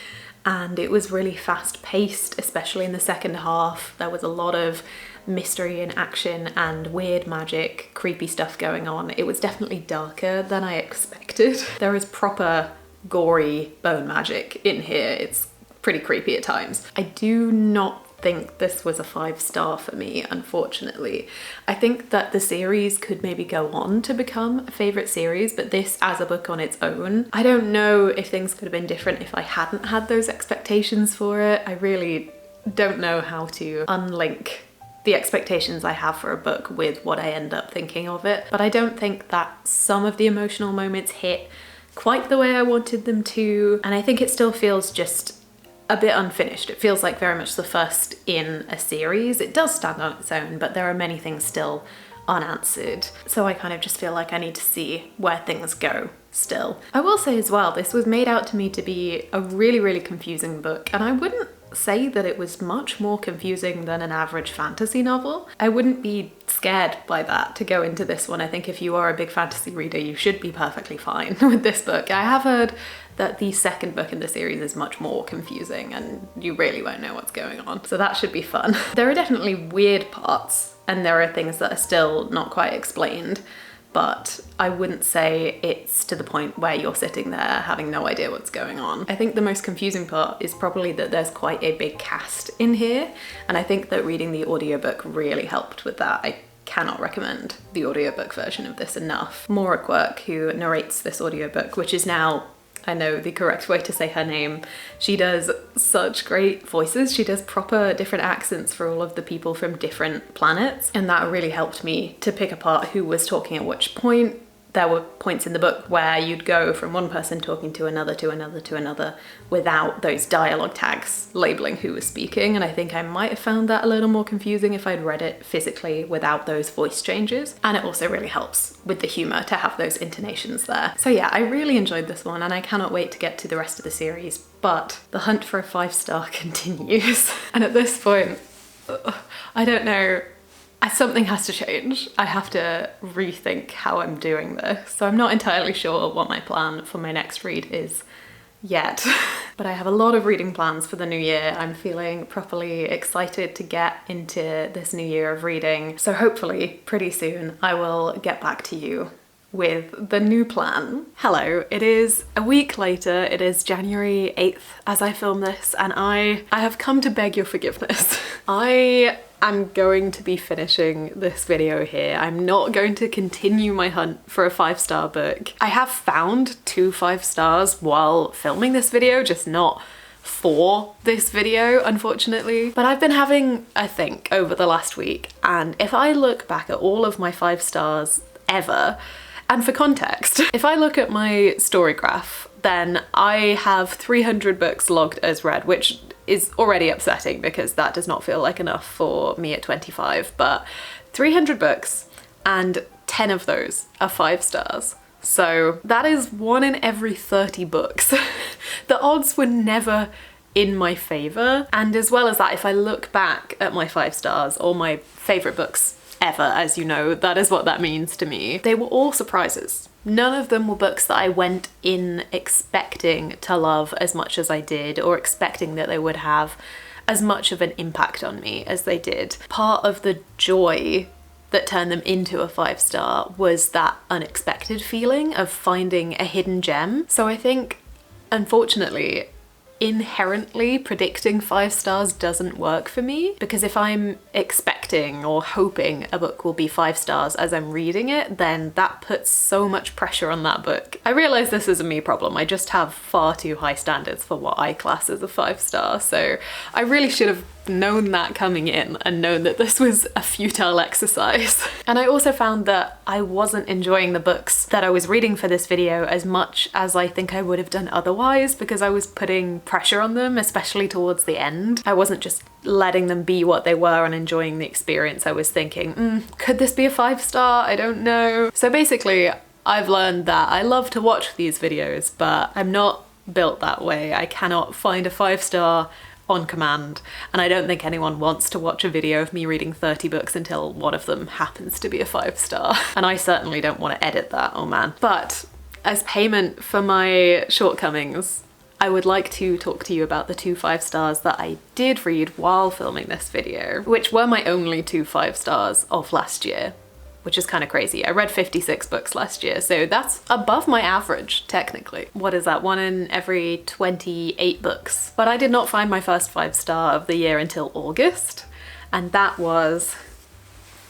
and it was really fast paced, especially in the second half. There was a lot of mystery and action and weird magic, creepy stuff going on. It was definitely darker than I expected. There is proper gory bone magic in here. It's pretty creepy at times. I do not think this was a 5-star for me, unfortunately. I think that the series could maybe go on to become a favourite series, but this as a book on its own, I don't know if things could have been different if I hadn't had those expectations for it. I really don't know how to unlink the expectations I have for a book with what I end up thinking of it. But I don't think that some of the emotional moments hit quite the way I wanted them to. And I think it still feels just a bit unfinished. It feels like very much the first in a series. It does stand on its own, but there are many things still unanswered. So I kind of just feel like I need to see where things go still. I will say as well, this was made out to me to be a really, really confusing book. And I wouldn't say that it was much more confusing than an average fantasy novel. I wouldn't be scared by that to go into this one. I think if you are a big fantasy reader, you should be perfectly fine with this book. I have heard that the second book in the series is much more confusing and you really won't know what's going on. So that should be fun. There are definitely weird parts and there are things that are still not quite explained, but I wouldn't say it's to the point where you're sitting there having no idea what's going on. I think the most confusing part is probably that there's quite a big cast in here, and I think that reading the audiobook really helped with that. I cannot recommend the audiobook version of this enough. Maura Quirk, who narrates this audiobook, which is now, I know the correct way to say her name. She does such great voices. She does proper different accents for all of the people from different planets. And that really helped me to pick apart who was talking at which point. There were points in the book where you'd go from one person talking to another, to another, to another, without those dialogue tags labeling who was speaking. And I think I might have found that a little more confusing if I'd read it physically without those voice changes. And it also really helps with the humor to have those intonations there. So yeah, I really enjoyed this one and I cannot wait to get to the rest of the series, but the hunt for a 5-star continues. And at this point, I don't know, something has to change. I have to rethink how I'm doing this. So I'm not entirely sure what my plan for my next read is yet, but I have a lot of reading plans for the new year. I'm feeling properly excited to get into this new year of reading. So hopefully pretty soon I will get back to you with the new plan. Hello, it is a week later. It is January 8th as I film this and I have come to beg your forgiveness. I'm going to be finishing this video here. I'm not going to continue my hunt for a 5-star book. I have found 2 5 stars while filming this video, just not for this video, unfortunately. But I've been having a think over the last week, and if I look back at all of my 5 stars ever, and for context, if I look at my story graph, then I have 300 books logged as read, which is already upsetting because that does not feel like enough for me at 25, but 300 books and 10 of those are 5 stars. So that is 1 in every 30 books. The odds were never in my favour. And as well as that, if I look back at my 5 stars or my favourite books ever, as you know, that is what that means to me. They were all surprises. None of them were books that I went in expecting to love as much as I did, or expecting that they would have as much of an impact on me as they did. Part of the joy that turned them into a 5-star was that unexpected feeling of finding a hidden gem. So I think, unfortunately, inherently predicting 5 stars doesn't work for me, because if I'm expecting or hoping a book will be 5 stars as I'm reading it, then that puts so much pressure on that book. I realise this is a me problem. I just have far too high standards for what I class as a 5 star, so I really should have known that coming in and known that this was a futile exercise. And I also found that I wasn't enjoying the books that I was reading for this video as much as I think I would have done otherwise, because I was putting pressure on them, especially towards the end. I wasn't just letting them be what they were and enjoying the experience. I was thinking, could this be a 5 star? I don't know. So basically, I've learned that I love to watch these videos, but I'm not built that way. I cannot find a 5 star on command, and I don't think anyone wants to watch a video of me reading 30 books until one of them happens to be a 5 star. And I certainly don't want to edit that, oh man. But as payment for my shortcomings, I would like to talk to you about the 2 5 stars that I did read while filming this video, which were my only 2 5 stars of last year, which is kind of crazy. I read 56 books last year, so that's above my average, technically. What is that? 1 in every 28 books. But I did not find my first 5 star of the year until August, and that was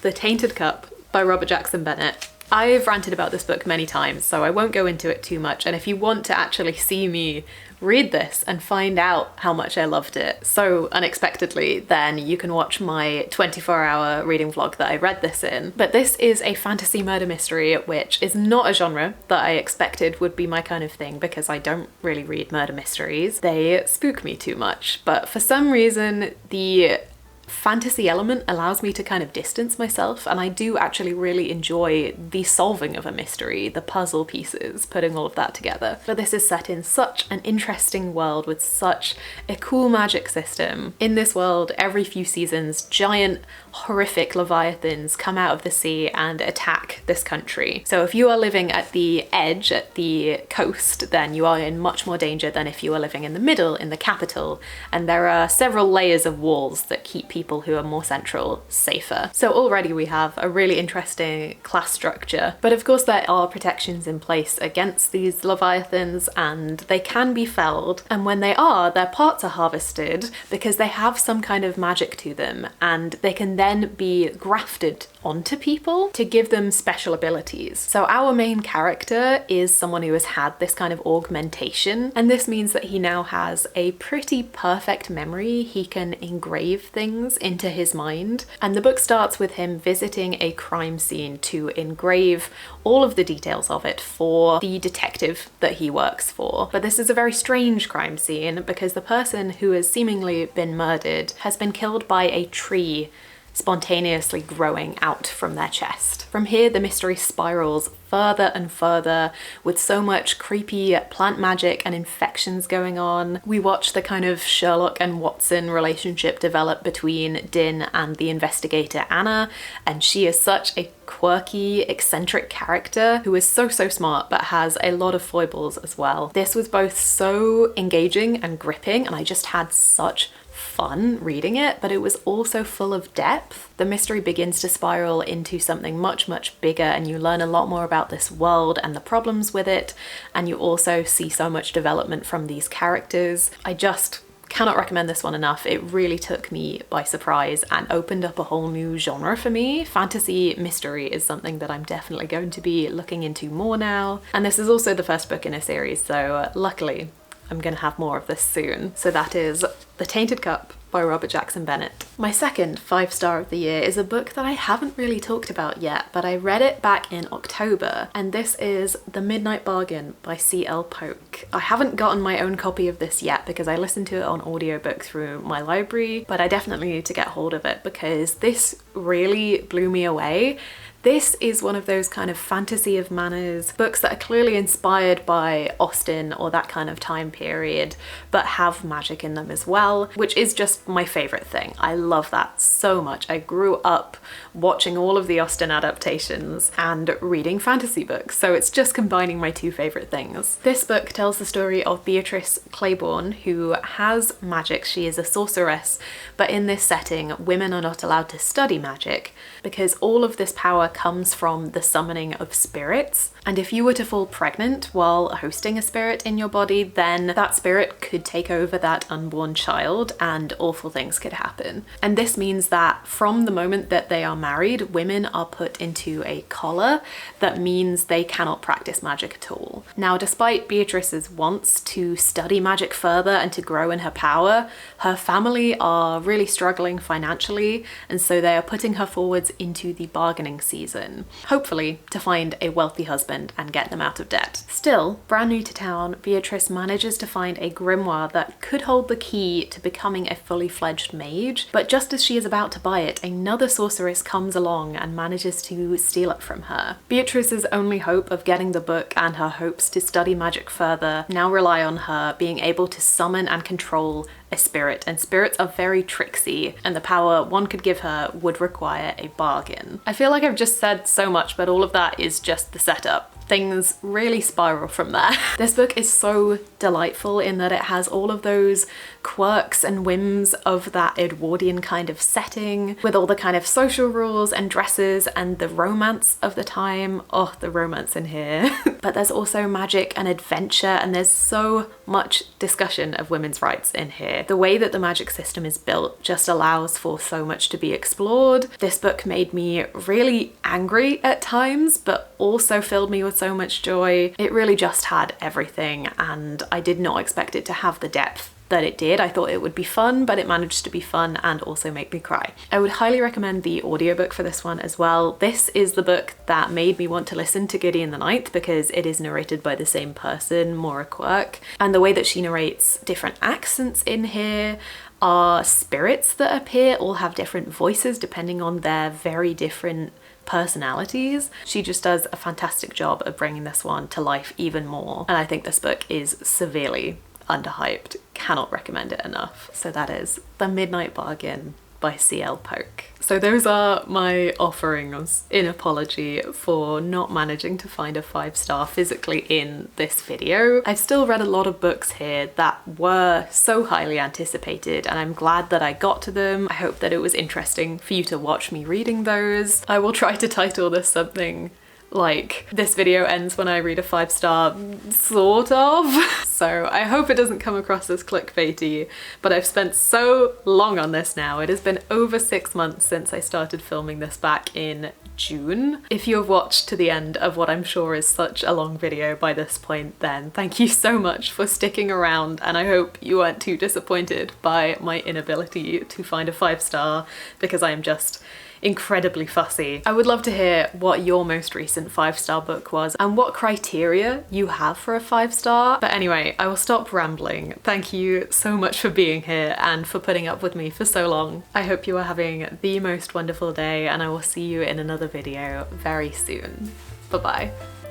The Tainted Cup by Robert Jackson Bennett. I've ranted about this book many times, so I won't go into it too much, and if you want to actually see me read this and find out how much I loved it so unexpectedly, then you can watch my 24-hour reading vlog that I read this in. But this is a fantasy murder mystery, which is not a genre that I expected would be my kind of thing, because I don't really read murder mysteries. They spook me too much, but for some reason the fantasy element allows me to kind of distance myself, and I do actually really enjoy the solving of a mystery, the puzzle pieces, putting all of that together. But this is set in such an interesting world with such a cool magic system. In this world, every few seasons, giant horrific leviathans come out of the sea and attack this country. So if you are living at the edge, at the coast, then you are in much more danger than if you are living in the middle, in the capital, and there are several layers of walls that keep people who are more central safer. So already we have a really interesting class structure, but of course there are protections in place against these leviathans, and they can be felled, and when they are, their parts are harvested because they have some kind of magic to them, and they can then be grafted onto people to give them special abilities. So our main character is someone who has had this kind of augmentation, and this means that he now has a pretty perfect memory. He can engrave things into his mind, and the book starts with him visiting a crime scene to engrave all of the details of it for the detective that he works for. But this is a very strange crime scene because the person who has seemingly been murdered has been killed by a tree spontaneously growing out from their chest. From here, the mystery spirals further and further with so much creepy plant magic and infections going on. We watch the kind of Sherlock and Watson relationship develop between Din and the investigator Anna, and she is such a quirky, eccentric character who is so smart but has a lot of foibles as well. This was both so engaging and gripping, and I just had such fun reading it, but it was also full of depth. The mystery begins to spiral into something much bigger, and you learn a lot more about this world and the problems with it, and you also see so much development from these characters. I just cannot recommend this one enough. It really took me by surprise and opened up a whole new genre for me. Fantasy mystery is something that I'm definitely going to be looking into more now, and this is also the first book in a series, so luckily I'm gonna have more of this soon. So that is The Tainted Cup by Robert Jackson Bennett. My second 5-star of the year is a book that I haven't really talked about yet, but I read it back in October, and this is The Midnight Bargain by C.L. Polk. I haven't gotten my own copy of this yet because I listened to it on audiobook through my library, but I definitely need to get hold of it because this really blew me away. This is one of those kind of fantasy of manners books that are clearly inspired by Austen or that kind of time period, but have magic in them as well, which is just my favorite thing. I love that so much. I grew up watching all of the Austen adaptations and reading fantasy books, so it's just combining my two favorite things. This book tells the story of Beatrice Claiborne, who has magic. She is a sorceress, but in this setting, women are not allowed to study magic because all of this power comes from the summoning of spirits. And if you were to fall pregnant while hosting a spirit in your body, then that spirit could take over that unborn child and awful things could happen. And this means that from the moment that they are married, women are put into a collar that means they cannot practice magic at all. Now, despite Beatrice's wants to study magic further and to grow in her power, her family are really struggling financially, and so they are putting her forwards into the bargaining season, hopefully to find a wealthy husband and get them out of debt. Still, brand new to town, Beatrice manages to find a grimoire that could hold the key to becoming a fully fledged mage, but just as she is about to buy it, another sorceress comes along and manages to steal it from her. Beatrice's only hope of getting the book and her hopes to study magic further now rely on her being able to summon and control a spirit, and spirits are very tricksy, and the power one could give her would require a bargain. I feel like I've just said so much, but all of that is just the setup. Things really spiral from there. This book is so delightful in that it has all of those quirks and whims of that Edwardian kind of setting, with all the kind of social rules and dresses and the romance of the time. Oh, the romance in here. But there's also magic and adventure, and there's so much discussion of women's rights in here. The way that the magic system is built just allows for so much to be explored. This book made me really angry at times, but also filled me with so much joy. It really just had everything, and I did not expect it to have the depth that it did. I thought it would be fun, but it managed to be fun and also make me cry. I would highly recommend the audiobook for this one as well. This is the book that made me want to listen to Gideon the Ninth because it is narrated by the same person, Maura Quirk, and the way that she narrates different accents in here, our spirits that appear all have different voices depending on their very different personalities. She just does a fantastic job of bringing this one to life even more, and I think this book is severely underhyped. Cannot recommend it enough. So that is The Midnight Bargain by C.L. Polk. So those are my offerings in apology for not managing to find a 5-star physically in this video. I've still read a lot of books here that were so highly anticipated, and I'm glad that I got to them. I hope that it was interesting for you to watch me reading those. I will try to title this something like "This video ends when I read a 5-star," sort of. So I hope it doesn't come across as clickbaity, but I've spent so long on this now. It has been over 6 months since I started filming this back in June. If you have watched to the end of what I'm sure is such a long video by this point, then thank you so much for sticking around, and I hope you weren't too disappointed by my inability to find a 5-star because I am just incredibly fussy. I would love to hear what your most recent 5-star book was and what criteria you have for a 5-star. But anyway, I will stop rambling. Thank you so much for being here and for putting up with me for so long. I hope you are having the most wonderful day, and I will see you in another video very soon. Bye bye.